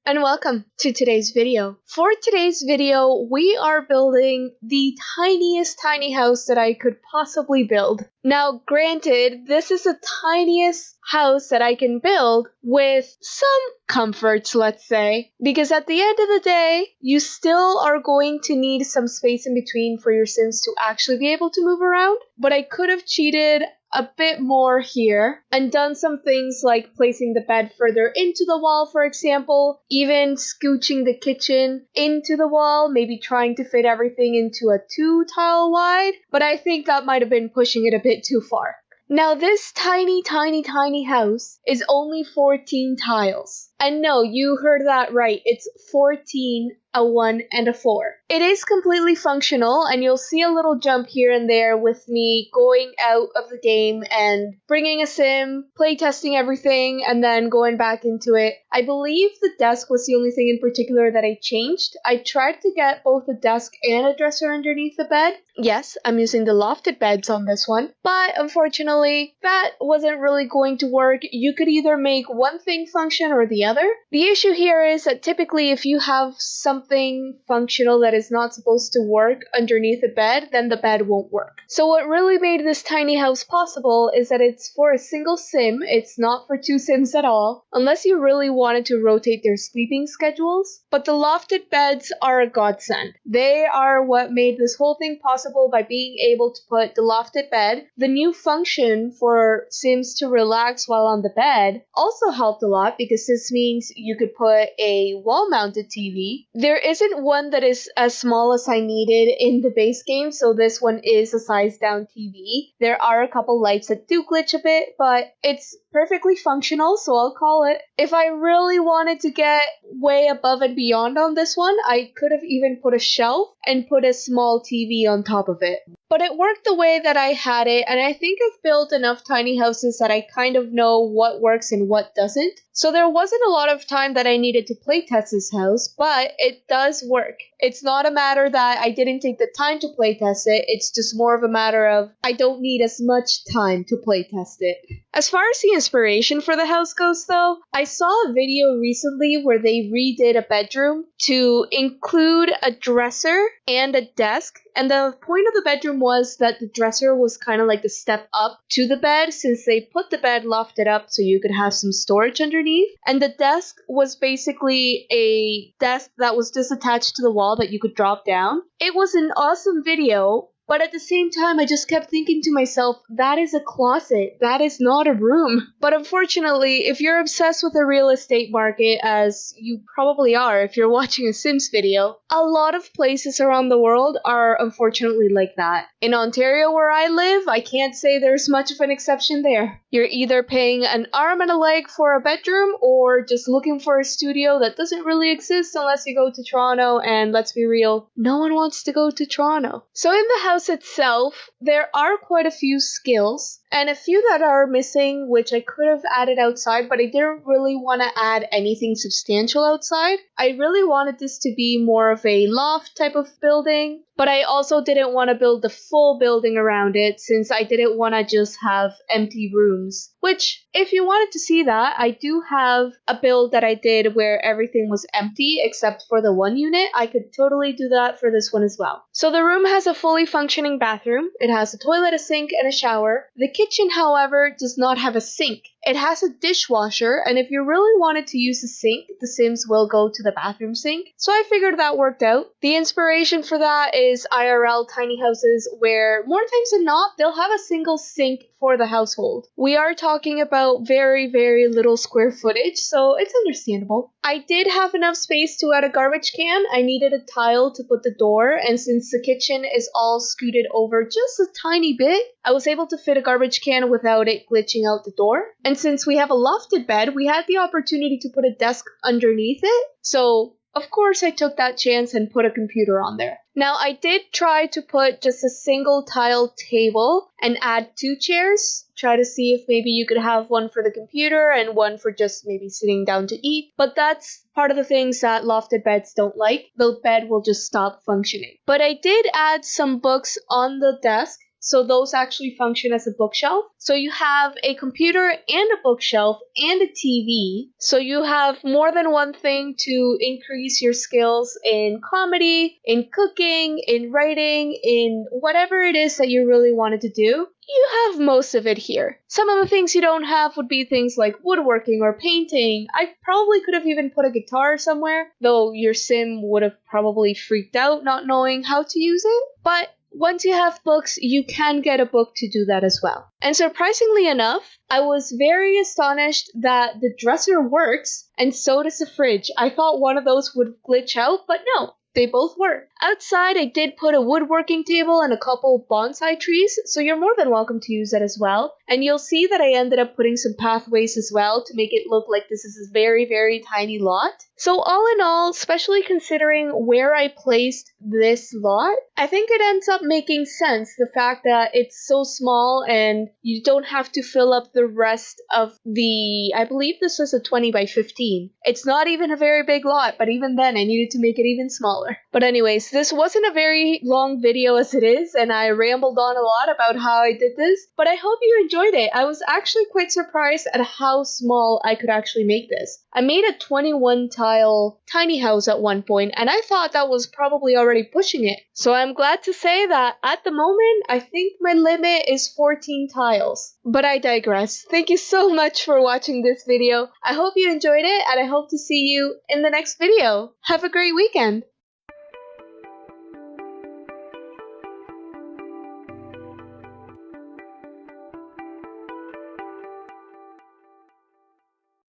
and welcome to today's video. For today's video, we are building the tiniest tiny house that I could possibly build. Now, granted, this is the tiniest house that I can build with some comforts, let's say, because at the end of the day, you still are going to need some space in between for your Sims to actually be able to move around, but I could have cheated a bit more here and done some things like placing the bed further into the wall, for example, even scooching the kitchen into the wall, maybe trying to fit everything into a 2-tile wide, but I think that might have been pushing it a bit too far. Now, this tiny house is only 14 tiles. And no, you heard that right. It's 14, a 1, and a 4. It is completely functional, and you'll see a little jump here and there with me going out of the game and bringing a sim, playtesting everything, and then going back into it. I believe the desk was the only thing in particular that I changed. I tried to get both a desk and a dresser underneath the bed. Yes, I'm using the lofted beds on this one, but unfortunately, that wasn't really going to work. You could either make one thing function or the other. The issue here is that typically if you have something functional that is not supposed to work underneath the bed, then the bed won't work. So what really made this tiny house possible is that it's for a single sim, it's not for 2 sims at all, unless you really wanted to rotate their sleeping schedules. But the lofted beds are a godsend. They are what made this whole thing possible by being able to put the lofted bed. The new function for sims to relax while on the bed also helped a lot because this means you could put a wall-mounted TV. There isn't one that is as small as I needed in the base game, so this one is a size down TV. There are a couple lights that do glitch a bit, but it's perfectly functional, so I'll call it. If I really wanted to get way above and beyond on this one, I could have even put a shelf and put a small TV on top of it. But it worked the way that I had it, and I think I've built enough tiny houses that I kind of know what works and what doesn't. So there wasn't a lot of time that I needed to playtest this house, but it does work. It's not a matter that I didn't take the time to playtest it, it's just more of a matter of I don't need as much time to playtest it. As far as the inspiration for the house goes though, I saw a video recently where they redid a bedroom to include a dresser and a desk, and the point of the bedroom was that the dresser was kind of like the step up to the bed since they put the bed lofted up so you could have some storage underneath, and the desk was basically a desk that was just attached to the wall that you could drop down. It was an awesome video. But at the same time, I just kept thinking to myself, that is a closet. That is not a room. But unfortunately, if you're obsessed with the real estate market, as you probably are if you're watching a Sims video, a lot of places around the world are unfortunately like that. In Ontario, where I live, I can't say there's much of an exception there. You're either paying an arm and a leg for a bedroom or just looking for a studio that doesn't really exist unless you go to Toronto, and let's be real, no one wants to go to Toronto. So in the house itself, there are quite a few skills and a few that are missing, which I could have added outside, but I didn't really want to add anything substantial outside. I really wanted this to be more of a loft type of building, but I also didn't want to build the full building around it since I didn't want to just have empty rooms. Which, if you wanted to see that, I do have a build that I did where everything was empty except for the one unit. I could totally do that for this one as well. So the room has a fully functioning bathroom. It has a toilet, a sink, and a shower. The kitchen, however, does not have a sink. It has a dishwasher, and if you really wanted to use a sink, the Sims will go to the bathroom sink. So I figured that worked out. The inspiration for that is IRL tiny houses where, more times than not, they'll have a single sink for the household. We are talking about very little square footage, so it's understandable. I did have enough space to add a garbage can. I needed a tile to put the door, and since the kitchen is all scooted over just a tiny bit, I was able to fit a garbage can without it glitching out the door. And since we have a lofted bed, we had the opportunity to put a desk underneath it. So, of course, I took that chance and put a computer on there. Now, I did try to put just a single tile table and add 2 chairs. Try to see if maybe you could have one for the computer and one for just maybe sitting down to eat. But that's part of the things that lofted beds don't like. The bed will just stop functioning. But I did add some books on the desk. so those actually function as a bookshelf. So you have a computer and a bookshelf and a TV. So you have more than one thing to increase your skills in comedy, in cooking, in writing, in whatever it is that you really wanted to do. You have most of it here. Some of the things you don't have would be things like woodworking or painting. I probably could have even put a guitar somewhere, though your sim would have probably freaked out not knowing how to use it. But once you have books, you can get a book to do that as well. And surprisingly enough, I was very astonished that the dresser works, and so does the fridge. I thought one of those would glitch out, but no. They both work. Outside, I did put a woodworking table and a couple bonsai trees, so you're more than welcome to use that as well. And you'll see that I ended up putting some pathways as well to make it look like this is a very, very tiny lot. So all in all, especially considering where I placed this lot, I think it ends up making sense. The fact that it's so small and you don't have to fill up the rest of I believe this was a 20 by 15. It's not even a very big lot, but even then I needed to make it even smaller. But anyways, this wasn't a very long video as it is, and I rambled on a lot about how I did this, but I hope you enjoyed it. I was actually quite surprised at how small I could actually make this. I made a 21 tile tiny house at one point, and I thought that was probably already pushing it. So I'm glad to say that at the moment, I think my limit is 14 tiles. But I digress. Thank you so much for watching this video. I hope you enjoyed it, and I hope to see you in the next video. Have a great weekend!